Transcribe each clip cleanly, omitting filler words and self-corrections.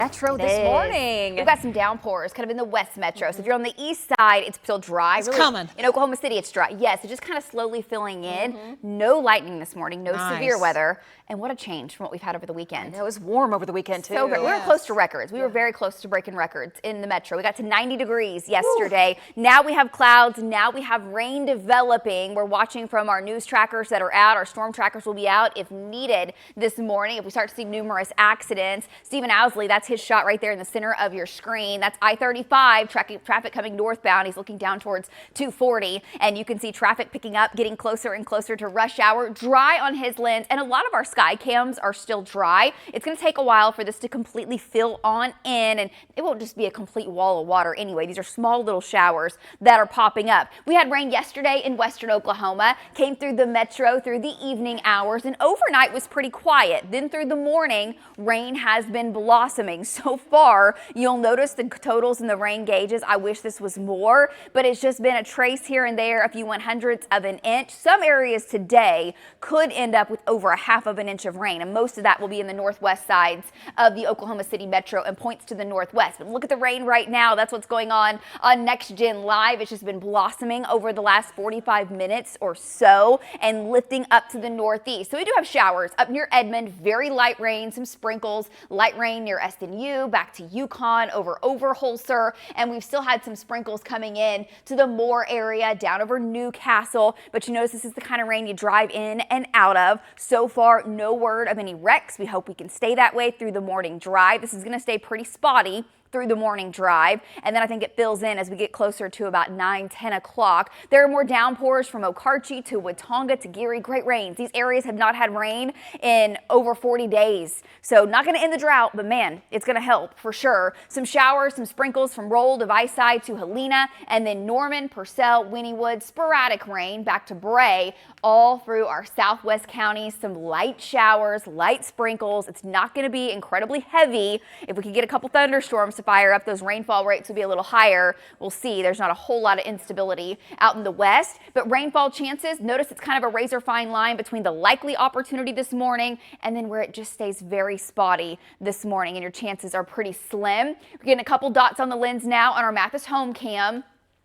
Metro this morning. We've got some downpours kind of in the west metro. So if you're on the east side, it's still dry. It's really coming. In Oklahoma City, it's dry. Yes, it's just kind of slowly filling in. No lightning this morning, no severe weather. And what a change from what we've had over the weekend. It was warm over the weekend, too. So we were close to records. We were very close to breaking records in the metro. We got to 90 degrees yesterday. Now we have clouds. Now we have rain developing. We're watching from our news trackers that are out. Our storm trackers will be out if needed this morning. If we start to see numerous accidents. Stephen Owsley, that's his shot right there in the center of your screen. That's I-35 traffic coming northbound. He's looking down towards 240, and you can see traffic picking up, getting closer and closer to rush hour. Dry on his lens, and a lot of our sky cams are still dry. It's going to take a while for this to completely fill on in, and it won't just be a complete wall of water anyway. These are small little showers that are popping up. We had rain yesterday in western Oklahoma, came through the metro through the evening hours, and overnight was pretty quiet. Then through the morning, rain has been blossoming. So far, you'll notice the totals in the rain gauges. I wish this was more, but it's just been a trace here and there, a few 1/100ths of an inch. Some areas today could end up with over 1/2 of an inch of rain, and most of that will be in the northwest sides of the Oklahoma City metro and points to the northwest. But look at the rain right now. That's what's going on Next Gen Live. It's just been blossoming over the last 45 minutes or so and lifting up to the northeast. So we do have showers up near Edmond, very light rain, some sprinkles, light rain near SNU, back to Yukon, over Holser, and we've still had some sprinkles coming in to the Moore area, down over Newcastle. But you notice this is the kind of rain you drive in and out of. So far, no word of any wrecks. We hope we can stay that way through the morning drive. This is going to stay pretty spotty through the morning drive, and then I think it fills in as we get closer to about 9-10 o'clock. There are more downpours from Okarche to Watonga to Geary. Great rains. These areas have not had rain in over 40 days, so not going to end the drought, but man, it's going to help for sure. Some showers, some sprinkles from Roll to Viceside to Helena, and then Norman, Purcell, Wynnewood, sporadic rain back to Bray, all through our southwest counties. Some light showers, light sprinkles. It's not going to be incredibly heavy. If we could get a couple thunderstorms to fire up, those rainfall rates will be a little higher. We'll see. There's not a whole lot of instability out in the west, but rainfall chances, notice it's kind of a razor fine line between the likely opportunity this morning and then where it just stays very spotty this morning, and your chances are pretty slim. We're getting a couple dots on the lens now on our Mathis home cam.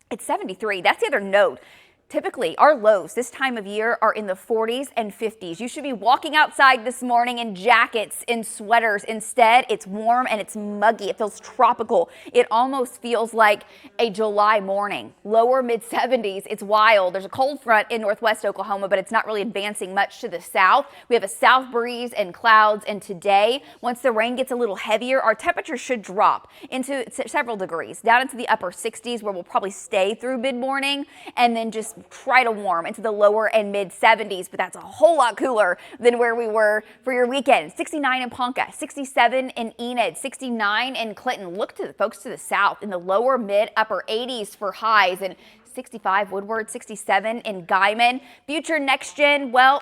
It's 73. That's the other note. Typically, our lows this time of year are in the 40s and 50s. You should be walking outside this morning in jackets, in sweaters. Instead, it's warm and it's muggy. It feels tropical. It almost feels like a July morning. Lower mid-70s. It's wild. There's a cold front in northwest Oklahoma, but it's not really advancing much to the south. We have a south breeze and clouds, and today, once the rain gets a little heavier, our temperature should drop into several degrees, down into the upper 60s, where we'll probably stay through mid-morning, and then just try to warm into the lower and mid 70s, but that's a whole lot cooler than where we were for your weekend. 69 in Ponca, 67 in Enid, 69 in Clinton. Look to the folks to the south in the lower mid upper 80s for highs, and 65 Woodward, 67 in Guyman. Future Next Gen, well,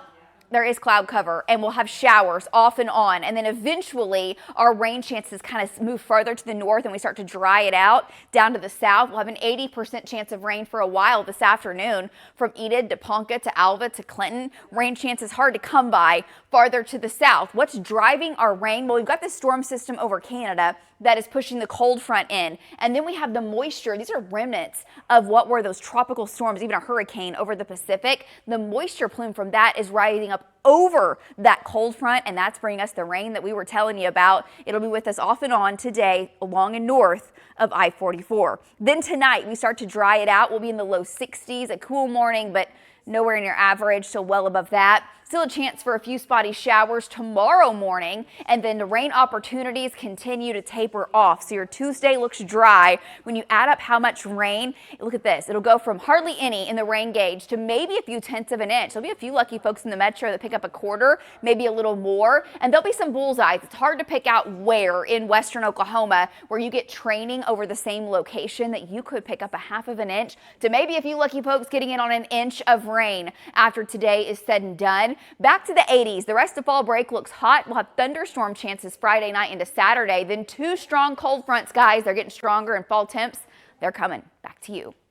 there is cloud cover, and we'll have showers off and on, and then eventually our rain chances kind of move further to the north and we start to dry it out down to the south. We'll have an 80% chance of rain for a while this afternoon from Enid to Ponca to Alva to Clinton. Rain chances hard to come by farther to the south. What's driving our rain? Well, we've got this storm system over Canada that is pushing the cold front in, and then we have the moisture. These are remnants of what were those tropical storms, even a hurricane over the Pacific. The moisture plume from that is rising up over that cold front, and that's bringing us the rain that we were telling you about. It'll be with us off and on today along and north of I-44. Then tonight we start to dry it out. We'll be in the low 60s, a cool morning, but nowhere near average, so well above that. Still a chance for a few spotty showers tomorrow morning, and then the rain opportunities continue to taper off. So your Tuesday looks dry. When you add up how much rain, look at this. It'll go from hardly any in the rain gauge to maybe a few tenths of an inch. There'll be a few lucky folks in the metro that pick up a quarter, maybe a little more, and there'll be some bullseyes. It's hard to pick out where in western Oklahoma, where you get training over the same location, that you could pick up a 1/2 of an inch to maybe a few lucky folks getting in on an inch of rain after today is said and done. Back to the 80s. The rest of fall break looks hot. We'll have thunderstorm chances Friday night into Saturday. Then 2 strong cold fronts, guys. They're getting stronger, and fall temps, they're coming. Back to you.